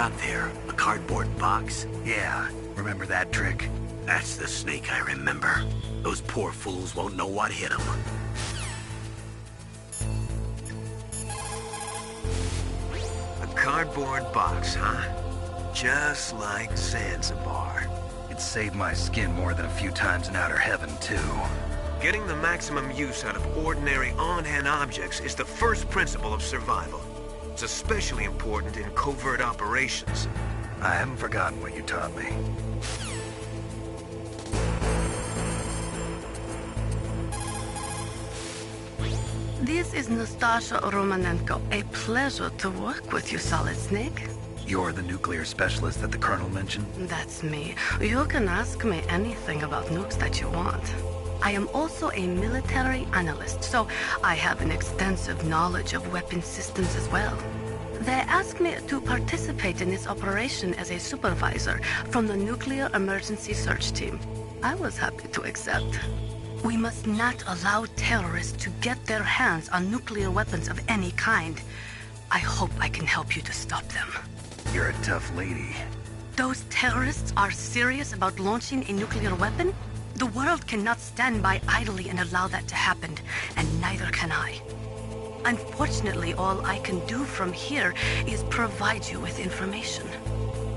got there? A cardboard box? Yeah, remember that trick? That's the Snake I remember. Those poor fools won't know what hit them. A cardboard box, huh? Just like Zanzibar. It saved my skin more than a few times in outer heaven, too. Getting the maximum use out of ordinary on-hand objects is the first principle of survival. It's especially important in covert operations. I haven't forgotten what you taught me. This is Nastasha Romanenko. A pleasure to work with you, Solid Snake. You're the nuclear specialist that the Colonel mentioned? That's me. You can ask me anything about nukes that you want. I am also a military analyst, so I have an extensive knowledge of weapon systems as well. They asked me to participate in this operation as a supervisor from the Nuclear Emergency Search Team. I was happy to accept. We must not allow terrorists to get their hands on nuclear weapons of any kind. I hope I can help you to stop them. You're a tough lady. Those terrorists are serious about launching a nuclear weapon? The world cannot stand by idly and allow that to happen, and neither can I. Unfortunately, all I can do from here is provide you with information.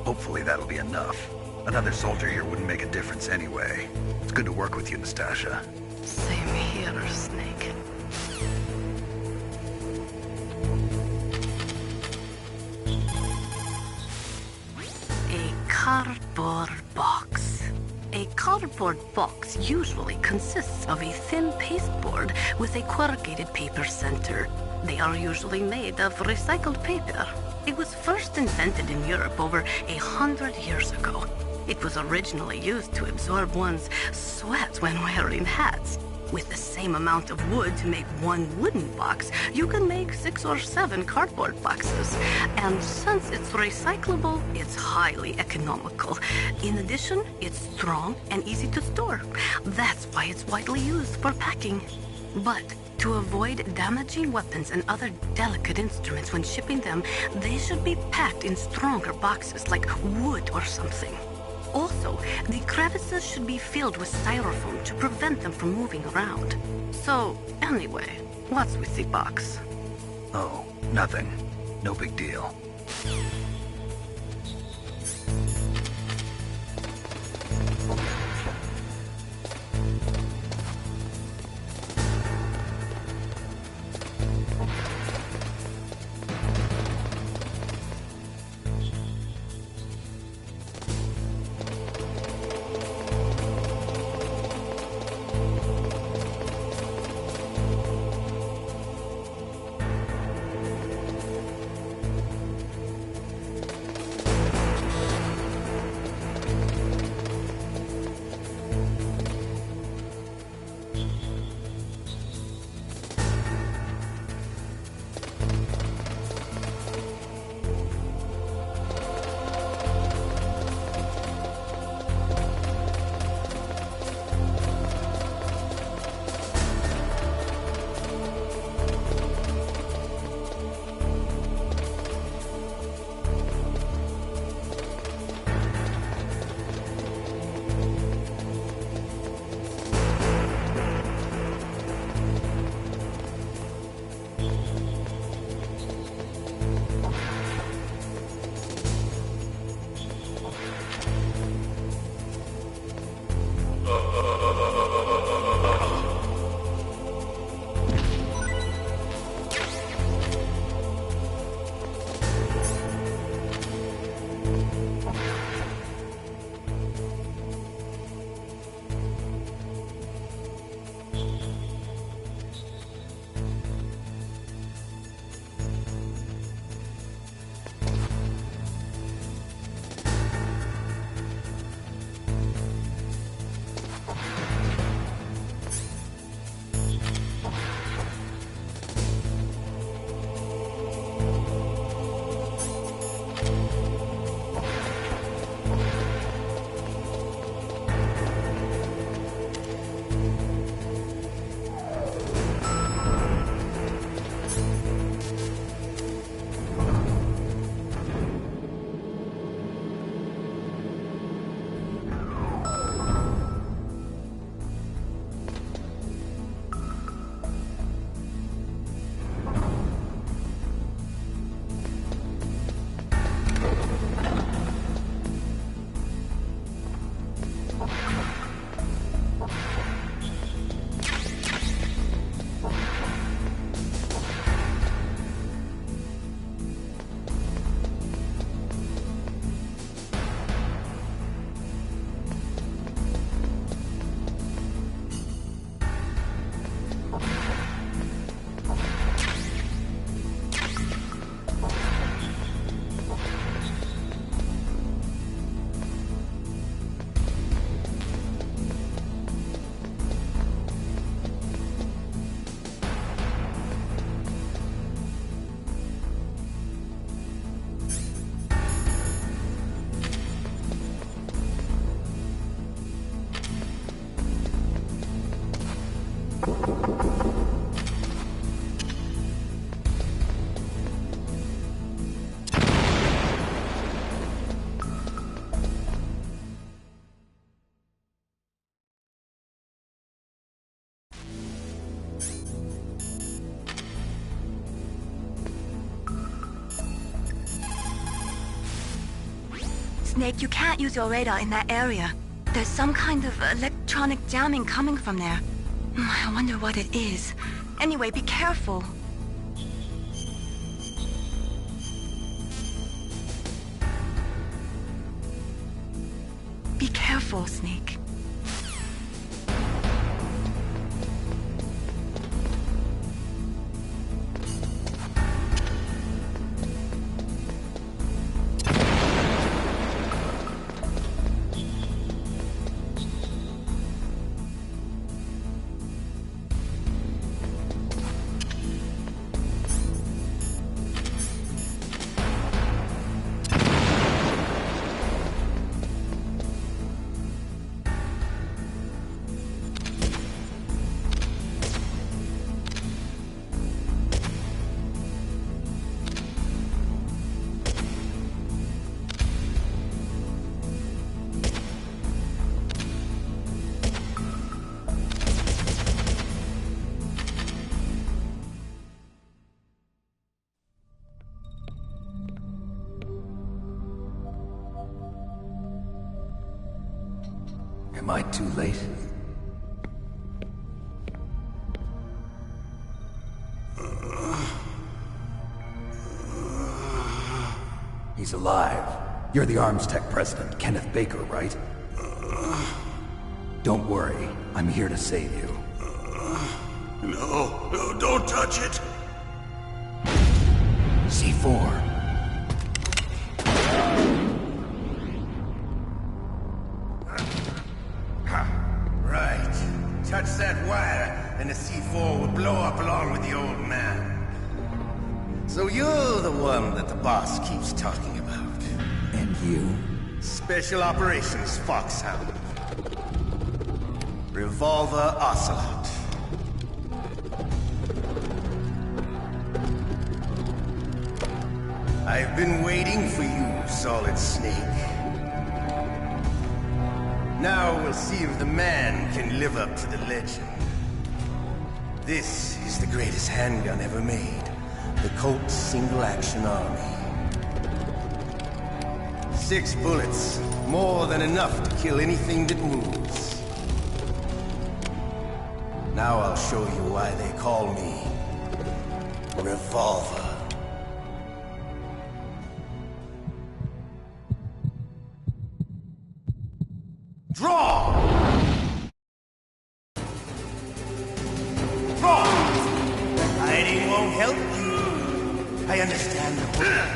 Hopefully that'll be enough. Another soldier here wouldn't make a difference anyway. It's good to work with you, Nastasha. Same here, Snake. A cardboard box. A cardboard box usually consists of a thin pasteboard with a corrugated paper center. They are usually made of recycled paper. It was first invented in Europe over 100 years ago. It was originally used to absorb one's sweat when wearing hats. With the same amount of wood to make one wooden box, you can make 6 or 7 cardboard boxes. And since it's recyclable, it's highly economical. In addition, it's strong and easy to store. That's why it's widely used for packing. But to avoid damaging weapons and other delicate instruments when shipping them, they should be packed in stronger boxes like wood or something. Also, the crevices should be filled with styrofoam to prevent them from moving around. So, anyway, what's with the box? Oh, nothing. No big deal. Snake, you can't use your radar in that area. There's some kind of electronic jamming coming from there. I wonder what it is. Anyway, be careful. Be careful, Snake. Am I too late? He's alive. You're the Arms Tech president, Kenneth Baker, right? Don't worry. I'm here to save you. No, don't touch it! C4. Touch that wire, and the C4 will blow up along with the old man. So you're the one that the boss keeps talking about. And you? Special Operations Foxhound. Revolver Ocelot. I've been waiting for you, Solid Snake. Now we'll see if the man can live up to the legend. This is the greatest handgun ever made. The Colt Single Action Army. 6 bullets, more than enough to kill anything that moves. Now I'll show you why they call me Revolver. Draw! Draw! Hiding won't help you. I understand the word.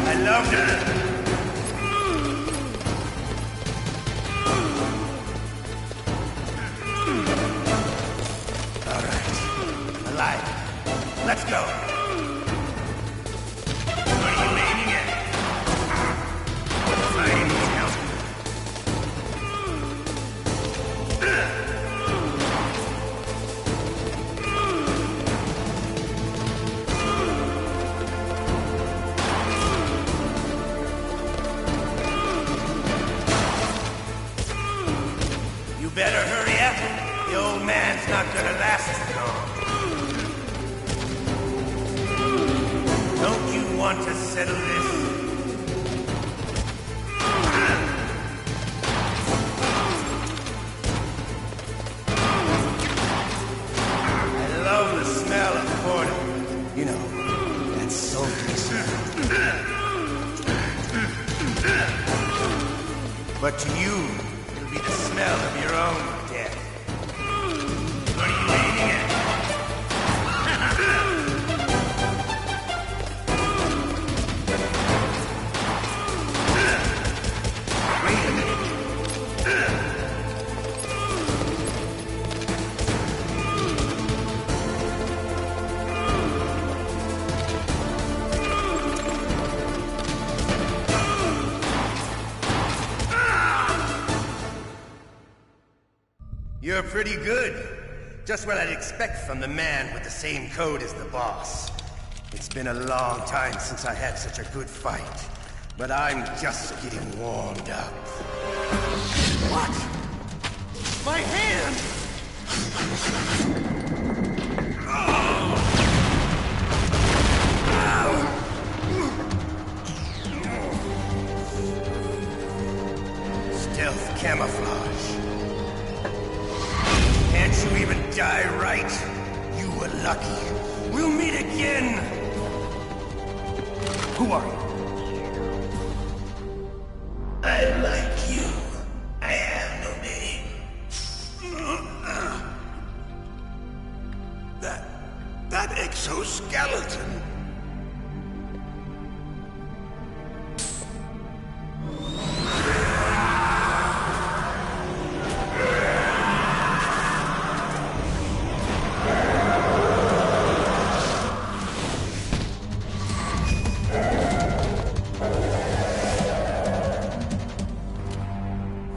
I loved it. Let's go. What are you aiming at? Fighting scout. You better hurry up. The old man's not gonna last long. Want to settle this? I love the smell of porter. You know, that sultry smell. But to you, it'll be the smell of your own death. What are you aiming at? You're pretty good. Just what I'd expect from the man with the same code as the boss. It's been a long time since I had such a good fight, but I'm just getting warmed up. What? My hand! Stealth camouflage. Can't you even die right? You were lucky. We'll meet again! Who are you? I like you. I have no name. That exoskeleton.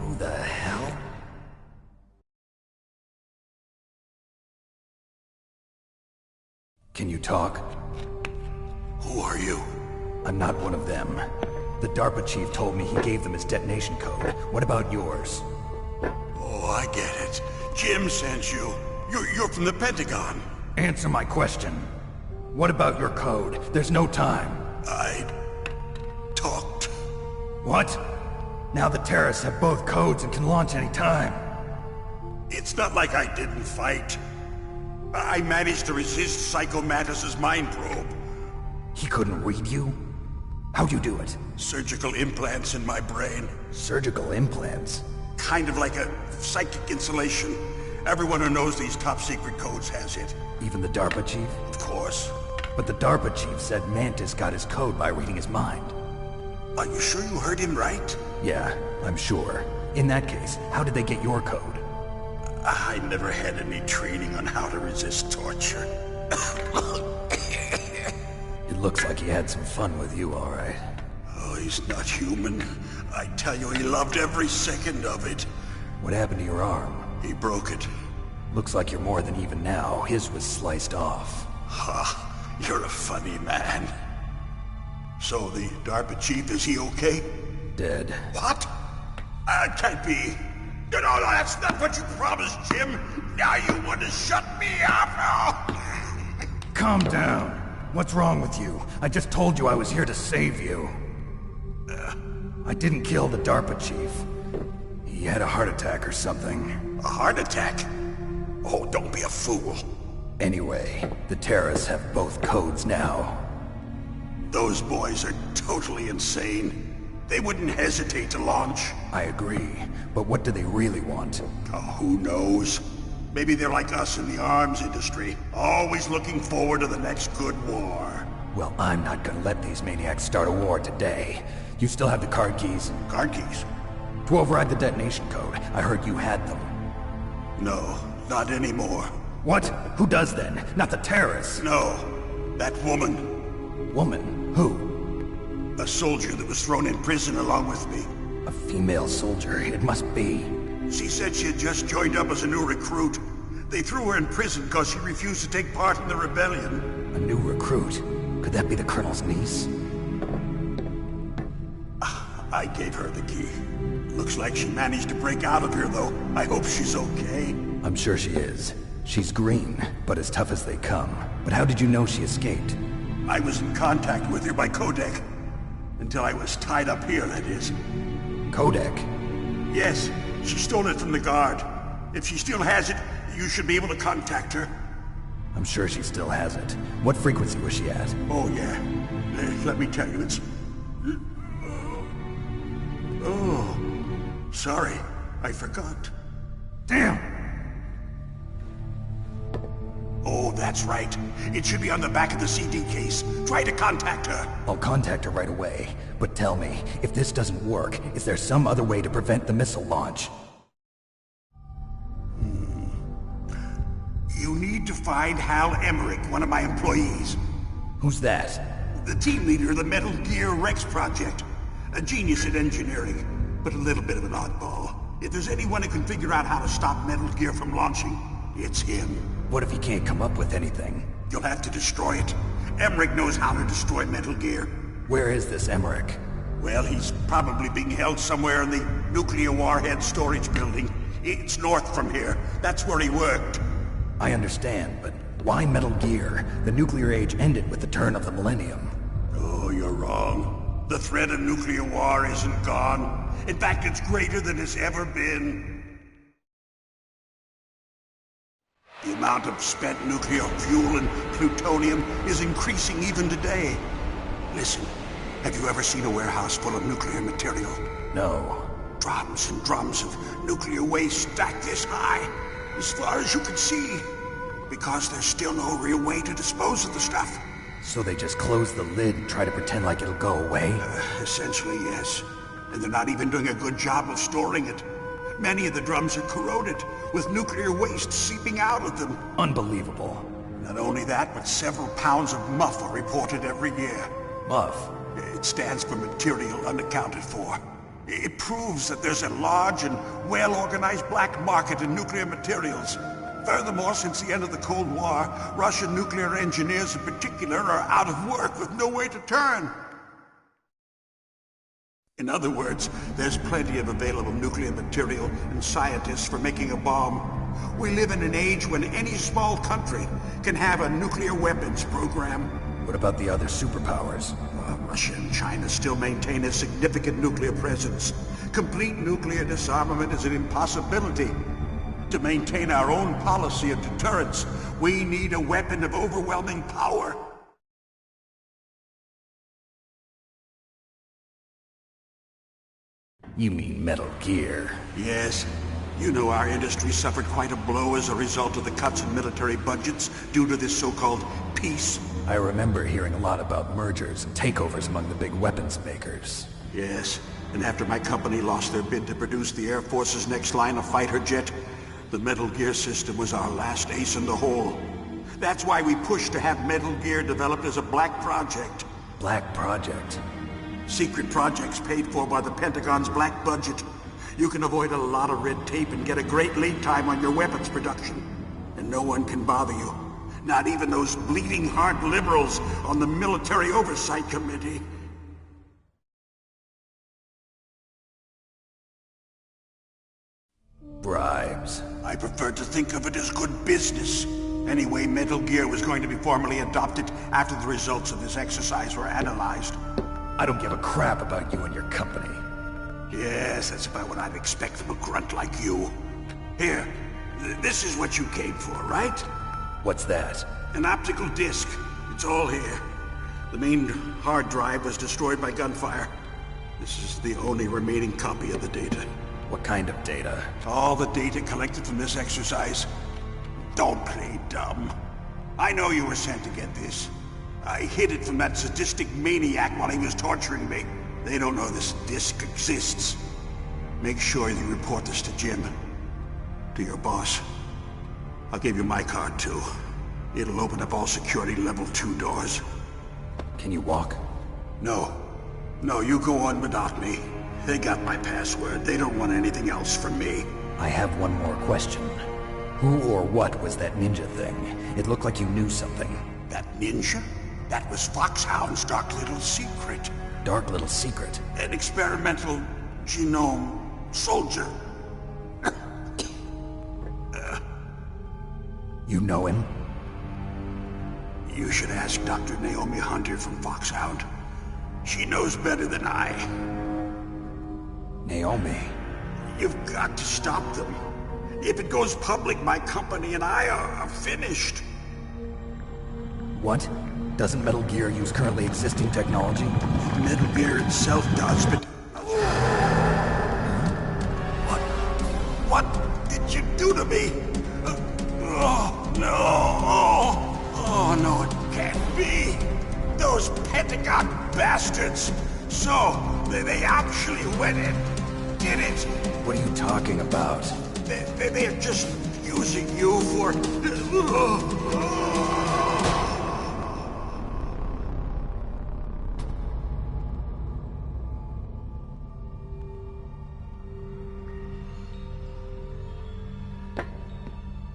Who the hell? Can you talk? Who are you? I'm not one of them. The DARPA chief told me he gave them his detonation code. What about yours? Oh, I get it. Jim sent you. You're from the Pentagon. Answer my question. What about your code? There's no time. I talked. What? Now the terrorists have both codes and can launch any time. It's not like I didn't fight. I managed to resist Psycho Mantis's mind probe. He couldn't read you? How'd you do it? Surgical implants in my brain. Surgical implants? Kind of like a psychic insulation. Everyone who knows these top secret codes has it. Even the DARPA chief? Of course. But the DARPA chief said Mantis got his code by reading his mind. Are you sure you heard him right? Yeah, I'm sure. In that case, how did they get your code? I never had any training on how to resist torture. It looks like he had some fun with you, all right. Oh, he's not human. I tell you, he loved every second of it. What happened to your arm? He broke it. Looks like you're more than even now. His was sliced off. Ha, you're a funny man. So the DARPA chief, is he okay? Dead. What? Can't be. No, that's not what you promised, Jim. Now you want to shut me up? Oh. Calm down. What's wrong with you? I just told you I was here to save you. I didn't kill the DARPA chief. He had a heart attack or something. A heart attack? Oh, don't be a fool. Anyway, the terrorists have both codes now. Those boys are totally insane. They wouldn't hesitate to launch. I agree, but what do they really want? Oh, who knows? Maybe they're like us in the arms industry, always looking forward to the next good war. Well, I'm not gonna let these maniacs start a war today. You still have the card keys? Card keys? To override the detonation code. I heard you had them. No, not anymore. What? Who does then? Not the terrorists. No, that woman. Woman? Who? A soldier that was thrown in prison along with me. A female soldier. It must be. She said she had just joined up as a new recruit. They threw her in prison because she refused to take part in the rebellion. A new recruit? Could that be the Colonel's niece? I gave her the key. Looks like she managed to break out of here, though. I hope she's okay. I'm sure she is. She's green, but as tough as they come. But how did you know she escaped? I was in contact with her by codec. Until I was tied up here, that is. Codec? Yes, she stole it from the guard. If she still has it, you should be able to contact her. I'm sure she still has it. What frequency was she at? Oh, yeah. Let me tell you, it's... Oh, sorry. I forgot. Damn! Oh, that's right. It should be on the back of the CD case. Try to contact her. I'll contact her right away. But tell me, if this doesn't work, is there some other way to prevent the missile launch? You need to find Hal Emmerich, one of my employees. Who's that? The team leader of the Metal Gear Rex project. A genius at engineering, but a little bit of an oddball. If there's anyone who can figure out how to stop Metal Gear from launching, it's him. What if he can't come up with anything? You'll have to destroy it. Emmerich knows how to destroy Metal Gear. Where is this Emmerich? Well, he's probably being held somewhere in the nuclear warhead storage building. It's north from here. That's where he worked. I understand, but why Metal Gear? The nuclear age ended with the turn of the millennium. Oh, you're wrong. The threat of nuclear war isn't gone. In fact, it's greater than it's ever been. The amount of spent nuclear fuel and plutonium is increasing even today. Listen, have you ever seen a warehouse full of nuclear material? No. Drums and drums of nuclear waste stacked this high, as far as you can see. Because there's still no real way to dispose of the stuff. So they just close the lid and try to pretend like it'll go away? Essentially, yes. And they're not even doing a good job of storing it. Many of the drums are corroded, with nuclear waste seeping out of them. Unbelievable. Not only that, but several pounds of MUF are reported every year. MUF? It stands for material unaccounted for. It proves that there's a large and well-organized black market in nuclear materials. Furthermore, since the end of the Cold War, Russian nuclear engineers in particular are out of work with no way to turn. In other words, there's plenty of available nuclear material and scientists for making a bomb. We live in an age when any small country can have a nuclear weapons program. What about the other superpowers? Russia and China still maintain a significant nuclear presence. Complete nuclear disarmament is an impossibility. To maintain our own policy of deterrence, we need a weapon of overwhelming power. You mean Metal Gear? Yes. You know our industry suffered quite a blow as a result of the cuts in military budgets due to this so-called peace. I remember hearing a lot about mergers and takeovers among the big weapons makers. Yes, and after my company lost their bid to produce the Air Force's next line of fighter jet, the Metal Gear system was our last ace in the hole. That's why we pushed to have Metal Gear developed as a black project. Black project? Secret projects paid for by the Pentagon's black budget. You can avoid a lot of red tape and get a great lead time on your weapons production. And no one can bother you. Not even those bleeding heart liberals on the Military Oversight Committee. Bribes. I prefer to think of it as good business. Anyway, Metal Gear was going to be formally adopted after the results of this exercise were analyzed. I don't give a crap about you and your company. Yes, that's about what I'd expect from a grunt like you. Here, this is what you came for, right? What's that? An optical disc. It's all here. The main hard drive was destroyed by gunfire. This is the only remaining copy of the data. What kind of data? All the data collected from this exercise. Don't play dumb. I know you were sent to get this. I hid it from that sadistic maniac while he was torturing me. They don't know this disc exists. Make sure you report this to Jim. To your boss. I'll give you my card, too. It'll open up all security level 2 doors. Can you walk? No. No, you go on without me. They got my password. They don't want anything else from me. I have one more question. Who or what was that ninja thing? It looked like you knew something. That ninja? That was Foxhound's dark little secret. Dark little secret? An experimental genome soldier. You know him? You should ask Dr. Naomi Hunter from Foxhound. She knows better than I. Naomi? You've got to stop them. If it goes public, my company and I are finished. What? Doesn't Metal Gear use currently existing technology? Metal Gear itself does, but... What did you do to me? Oh, no. Oh, no, it can't be. Those Pentagon bastards. So, they actually went and did it. What are you talking about? They're just using you for...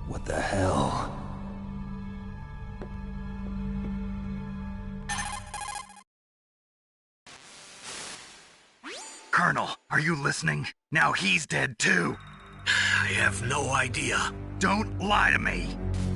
What the hell? Colonel, are you listening? Now he's dead too. I have no idea. Don't lie to me.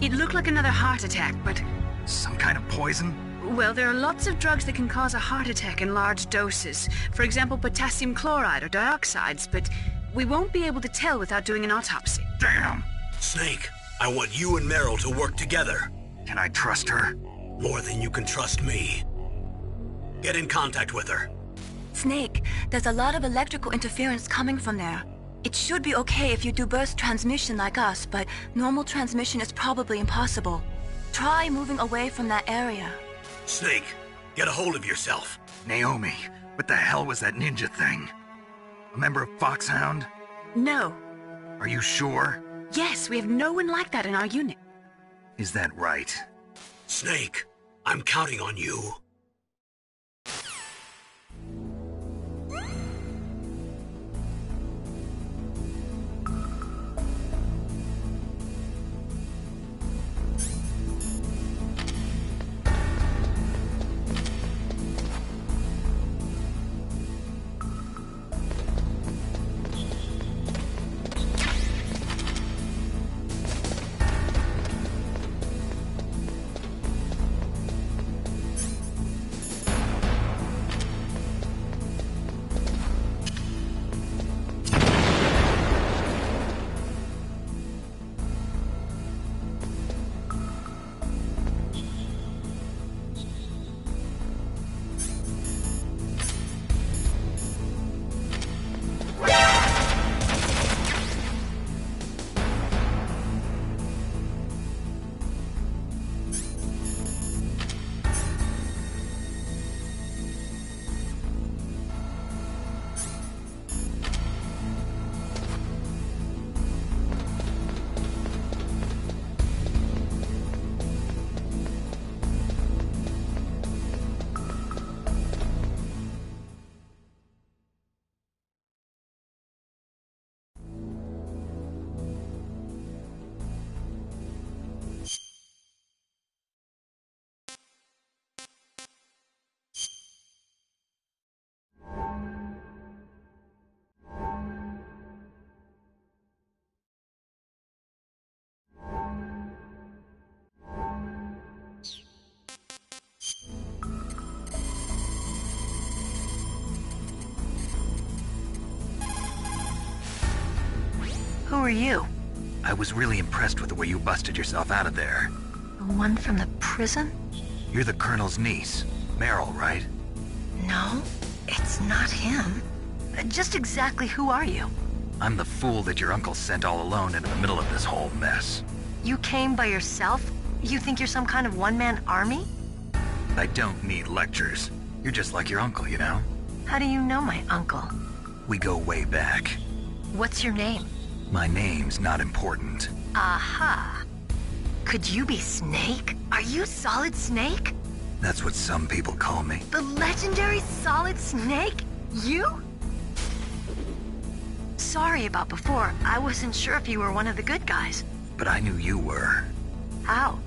It looked like another heart attack, but... Some kind of poison? Well, there are lots of drugs that can cause a heart attack in large doses. For example, potassium chloride or dioxides, but we won't be able to tell without doing an autopsy. Damn! Snake, I want you and Meryl to work together. Can I trust her? More than you can trust me. Get in contact with her. Snake, there's a lot of electrical interference coming from there. It should be okay if you do burst transmission like us, but normal transmission is probably impossible. Try moving away from that area. Snake, get a hold of yourself. Naomi, what the hell was that ninja thing? A member of Foxhound? No. Are you sure? Yes, we have no one like that in our unit. Is that right? Snake, I'm counting on you. Who are you? I was really impressed with the way you busted yourself out of there. The one from the prison? You're the Colonel's niece, Meryl, right? No, it's not him. Just exactly who are you? I'm the fool that your uncle sent all alone into the middle of this whole mess. You came by yourself? You think you're some kind of one-man army? I don't need lectures. You're just like your uncle, you know? How do you know my uncle? We go way back. What's your name? My name's not important. Aha. Could you be Snake? Are you Solid Snake? That's what some people call me. The legendary Solid Snake? You? Sorry about before. I wasn't sure if you were one of the good guys. But I knew you were. How?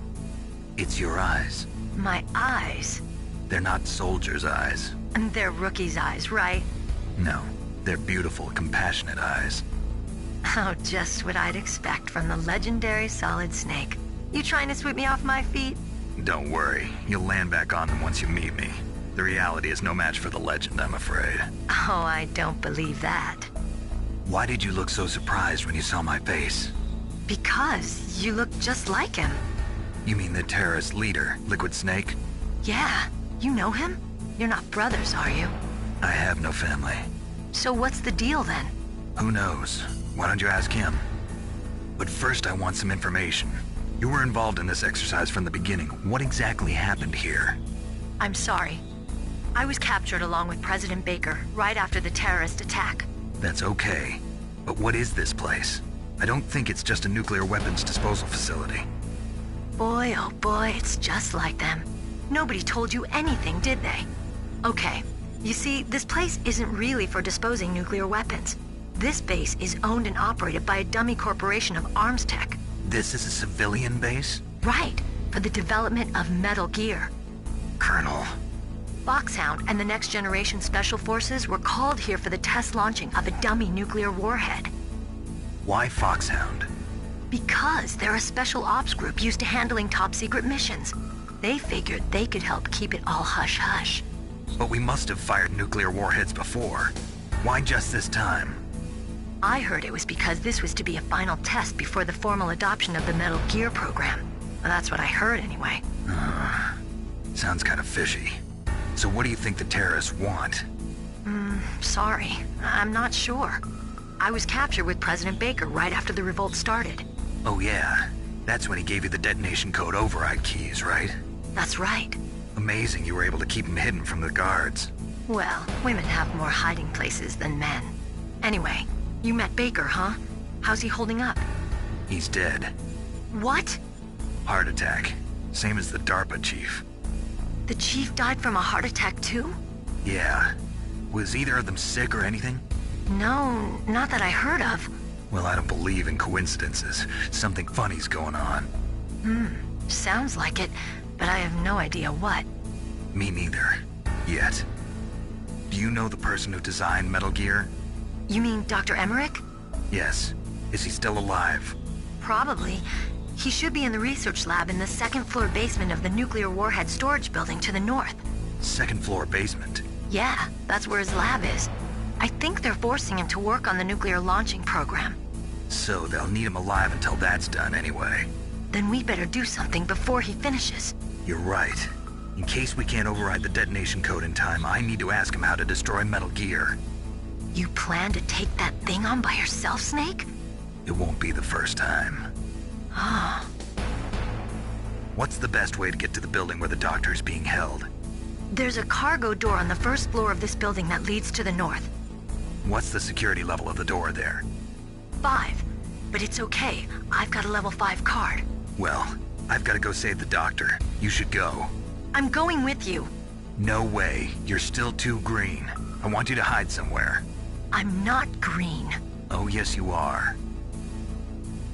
It's your eyes. My eyes? They're not soldiers' eyes. And they're rookies' eyes, right? No, they're beautiful, compassionate eyes. Oh, just what I'd expect from the legendary Solid Snake. You trying to sweep me off my feet? Don't worry, you'll land back on them once you meet me. The reality is no match for the legend, I'm afraid. Oh, I don't believe that. Why did you look so surprised when you saw my face? Because you look just like him. You mean the terrorist leader, Liquid Snake? Yeah, you know him? You're not brothers, are you? I have no family. So what's the deal then? Who knows? Why don't you ask him? But first I want some information. You were involved in this exercise from the beginning. What exactly happened here? I'm sorry. I was captured along with President Baker right after the terrorist attack. That's okay. But what is this place? I don't think it's just a nuclear weapons disposal facility. Boy, oh boy, it's just like them. Nobody told you anything, did they? Okay, you see, this place isn't really for disposing nuclear weapons. This base is owned and operated by a dummy corporation of arms tech. This is a civilian base? Right, for the development of Metal Gear. Colonel. Foxhound and the Next Generation Special Forces were called here for the test launching of a dummy nuclear warhead. Why Foxhound? Because they're a special ops group used to handling top-secret missions. They figured they could help keep it all hush-hush. But we must have fired nuclear warheads before. Why just this time? I heard it was because this was to be a final test before the formal adoption of the Metal Gear program. Well, that's what I heard anyway. Sounds kind of fishy. So what do you think the terrorists want? Sorry. I'm not sure. I was captured with President Baker right after the revolt started. Oh yeah, that's when he gave you the detonation code override keys, right? That's right. Amazing you were able to keep him hidden from the guards. Well, women have more hiding places than men. Anyway, you met Baker, huh? How's he holding up? He's dead. What? Heart attack. Same as the DARPA chief. The chief died from a heart attack too? Yeah. Was either of them sick or anything? No, not that I heard of. Well, I don't believe in coincidences. Something funny's going on. Sounds like it, but I have no idea what. Me neither. Yet. Do you know the person who designed Metal Gear? You mean Dr. Emmerich? Yes. Is he still alive? Probably. He should be in the research lab in the second-floor basement of the nuclear warhead storage building to the north. Second-floor basement? Yeah, that's where his lab is. I think they're forcing him to work on the nuclear launching program. So they'll need him alive until that's done anyway. Then we better do something before he finishes. You're right. In case we can't override the detonation code in time, I need to ask him how to destroy Metal Gear. You plan to take that thing on by yourself, Snake? It won't be the first time. Ah. What's the best way to get to the building where the doctor's being held? There's a cargo door on the first floor of this building that leads to the north. What's the security level of the door there? 5. But it's okay. I've got a level 5 card. Well, I've got to go save the doctor. You should go. I'm going with you. No way. You're still too green. I want you to hide somewhere. I'm not green. Oh, yes you are.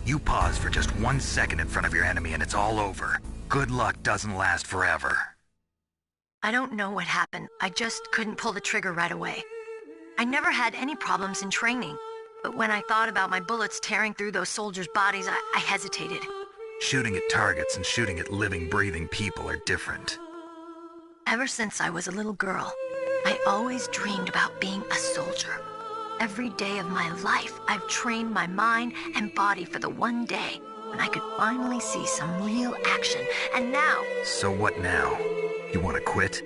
You pause for just 1 second in front of your enemy and it's all over. Good luck doesn't last forever. I don't know what happened. I just couldn't pull the trigger right away. I never had any problems in training, but when I thought about my bullets tearing through those soldiers' bodies, I hesitated. Shooting at targets and shooting at living, breathing people are different. Ever since I was a little girl, I always dreamed about being a soldier. Every day of my life, I've trained my mind and body for the one day when I could finally see some real action, and now... So what now? You want to quit?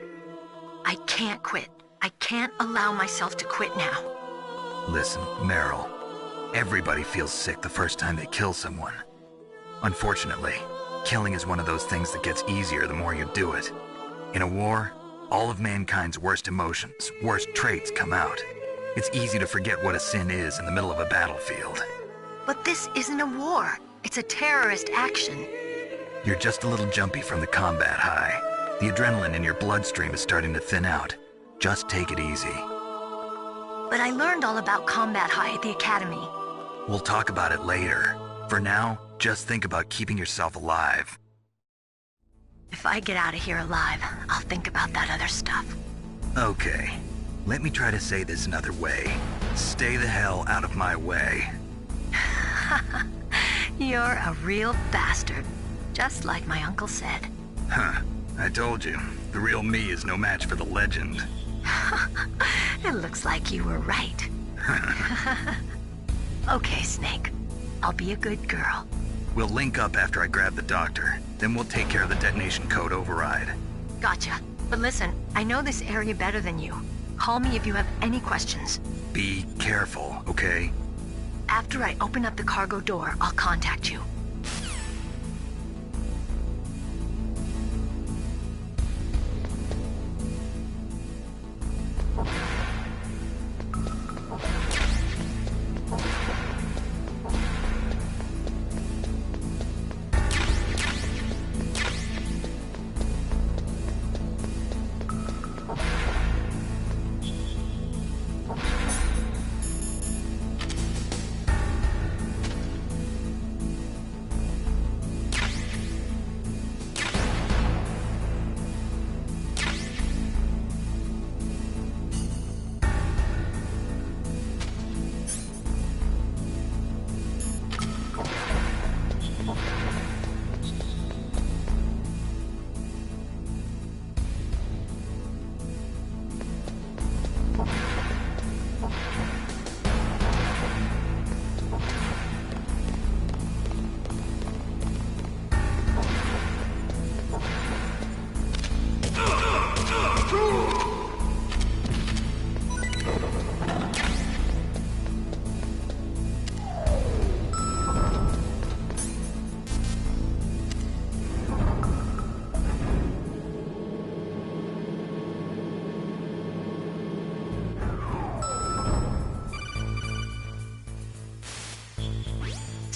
I can't quit. I can't allow myself to quit now. Listen, Meryl. Everybody feels sick the first time they kill someone. Unfortunately, killing is one of those things that gets easier the more you do it. In a war, all of mankind's worst emotions, worst traits come out. It's easy to forget what a sin is in the middle of a battlefield. But this isn't a war. It's a terrorist action. You're just a little jumpy from the combat high. The adrenaline in your bloodstream is starting to thin out. Just take it easy. But I learned all about combat high at the academy. We'll talk about it later. For now, just think about keeping yourself alive. If I get out of here alive, I'll think about that other stuff. Okay. Let me try to say this another way. Stay the hell out of my way. You're a real bastard. Just like my uncle said. Huh. I told you. The real me is no match for the legend. It looks like you were right. Okay, Snake. I'll be a good girl. We'll link up after I grab the doctor. Then we'll take care of the detonation code override. Gotcha. But listen, I know this area better than you. Call me if you have any questions. Be careful, okay? After I open up the cargo door, I'll contact you.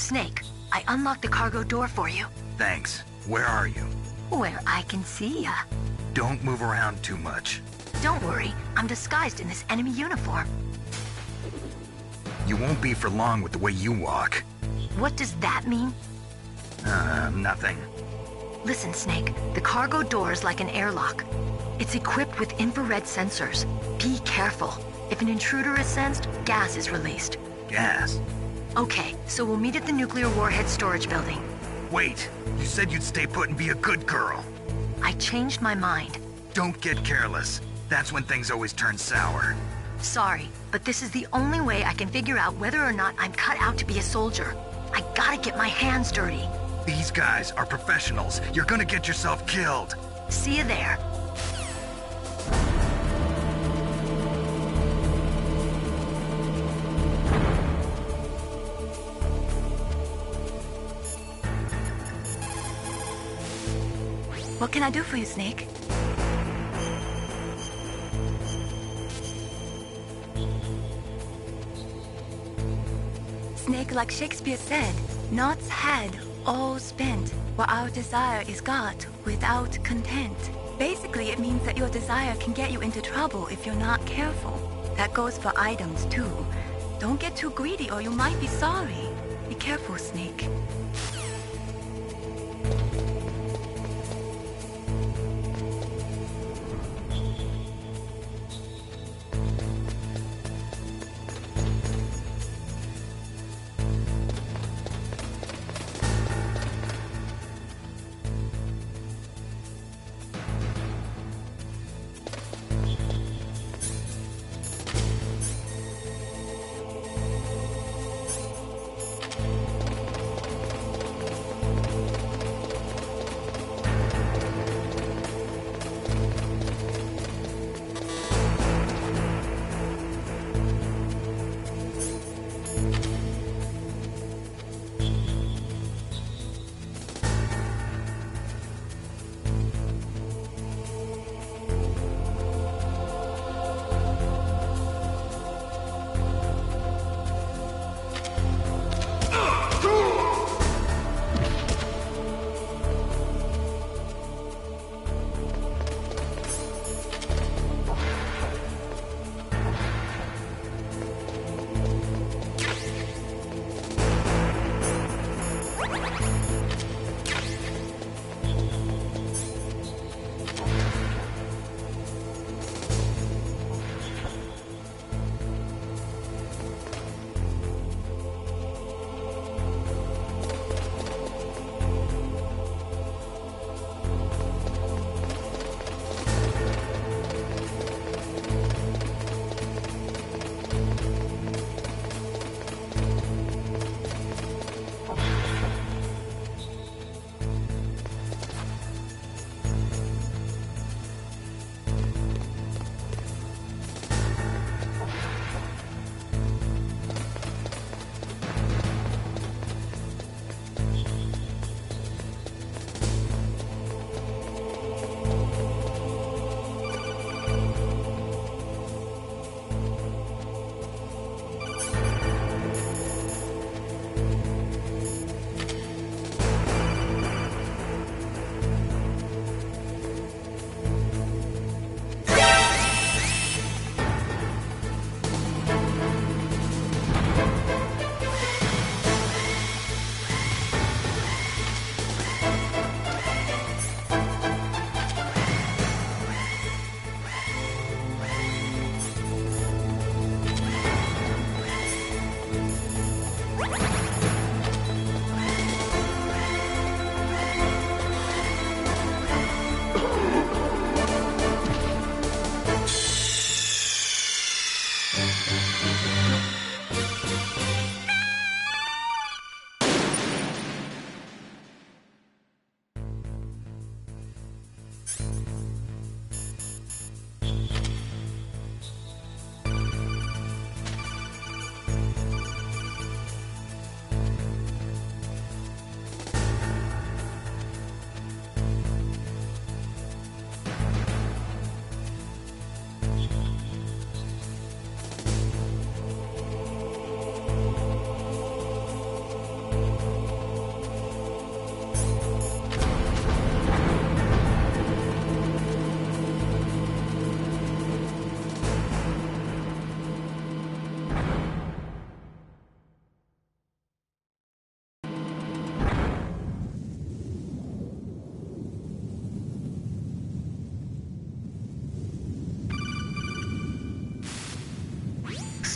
Snake, I unlocked the cargo door for you. Thanks. Where are you? Where I can see ya. Don't move around too much. Don't worry, I'm disguised in this enemy uniform. You won't be for long with the way you walk. What does that mean? Nothing. Listen, Snake, the cargo door is like an airlock. It's equipped with infrared sensors. Be careful. If an intruder is sensed, gas is released. Gas? Okay, so we'll meet at the nuclear warhead storage building. Wait, you said you'd stay put and be a good girl. I changed my mind. Don't get careless. That's when things always turn sour. Sorry, but this is the only way I can figure out whether or not I'm cut out to be a soldier. I gotta get my hands dirty. These guys are professionals. You're gonna get yourself killed. See you there. What can I do for you, Snake? Snake, like Shakespeare said, knots had, all spent, while our desire is got without content. Basically, it means that your desire can get you into trouble if you're not careful. That goes for items, too. Don't get too greedy or you might be sorry. Be careful, Snake.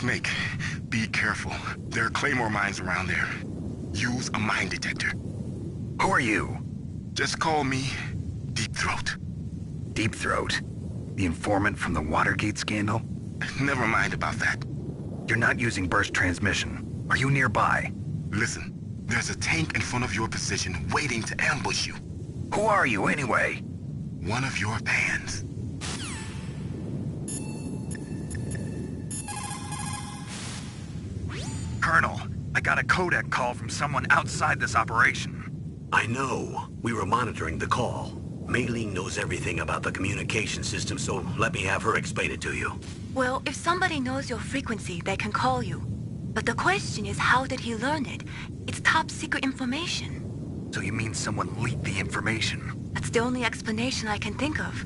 Snake, be careful. There are Claymore mines around there. Use a mine detector. Who are you? Just call me Deep Throat. Deep Throat? The informant from the Watergate scandal? Never mind about that. You're not using burst transmission. Are you nearby? Listen, there's a tank in front of your position waiting to ambush you. Who are you, anyway? One of your fans. Colonel, I got a codec call from someone outside this operation. I know. We were monitoring the call. Mei Ling knows everything about the communication system, so let me have her explain it to you. Well, if somebody knows your frequency, they can call you. But the question is, how did he learn it? It's top secret information. So you mean someone leaked the information? That's the only explanation I can think of.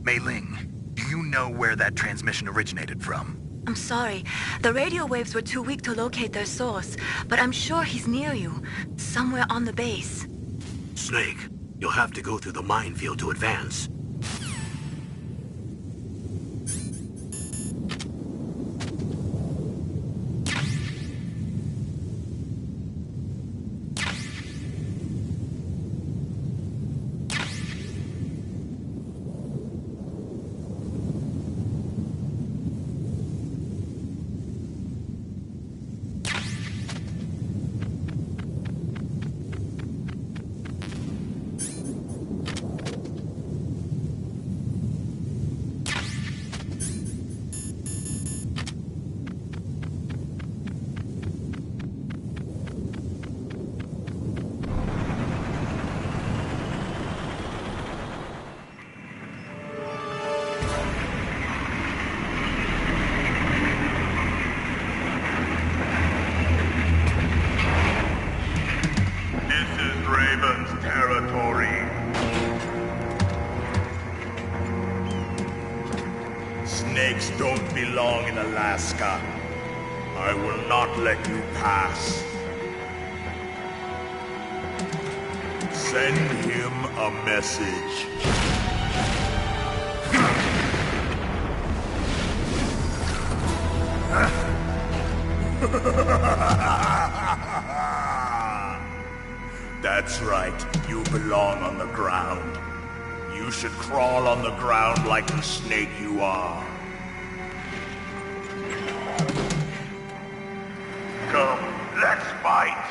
Mei Ling, do you know where that transmission originated from? I'm sorry. The radio waves were too weak to locate their source, but I'm sure he's near you, somewhere on the base. Snake, you'll have to go through the minefield to advance. Snakes don't belong in Alaska. I will not let you pass. Send him a message. That's right. You belong on the ground. You should crawl on the ground like the snake you are. Come, let's fight!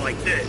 Like this.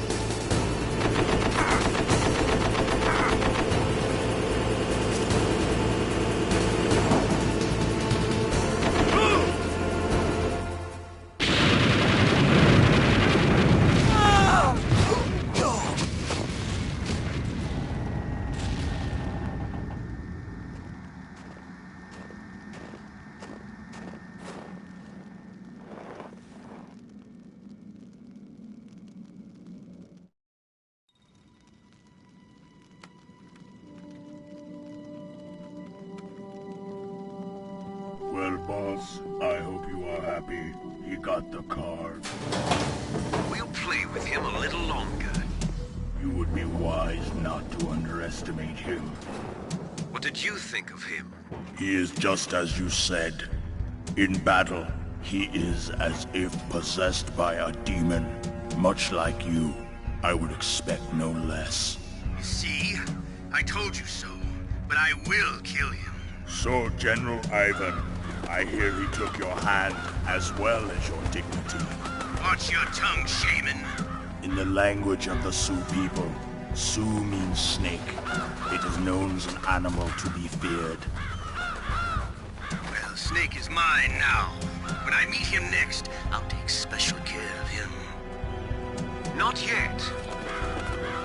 Well, boss, I hope you are happy. He got the card. We'll play with him a little longer. You would be wise not to underestimate him. What did you think of him? He is just as you said. In battle, he is as if possessed by a demon. Much like you, I would expect no less. See? I told you so. But I will kill him. So, General Ivan, I hear he took your hand as well as your dignity. Watch your tongue, shaman. In the language of the Sioux people, Sioux means snake. It is known as an animal to be feared. Well, Snake is mine now. When I meet him next, I'll take special care of him. Not yet.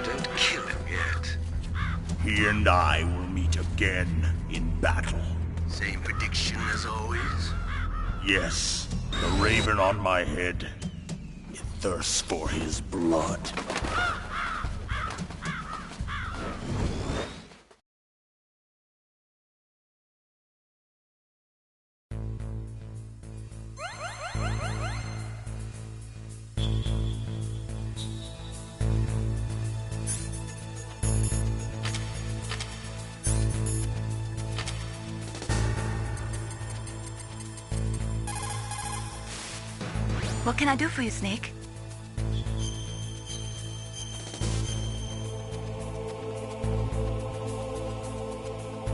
Don't kill him yet. He and I will meet again in battle. Same prediction as always? Yes, the raven on my head. It thirsts for his blood. What can I do for you, Snake?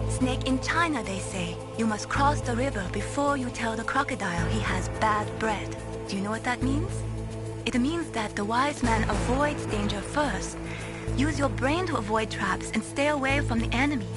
Snake, in China they say, you must cross the river before you tell the crocodile he has bad bread. Do you know what that means? It means that the wise man avoids danger first. Use your brain to avoid traps and stay away from the enemy.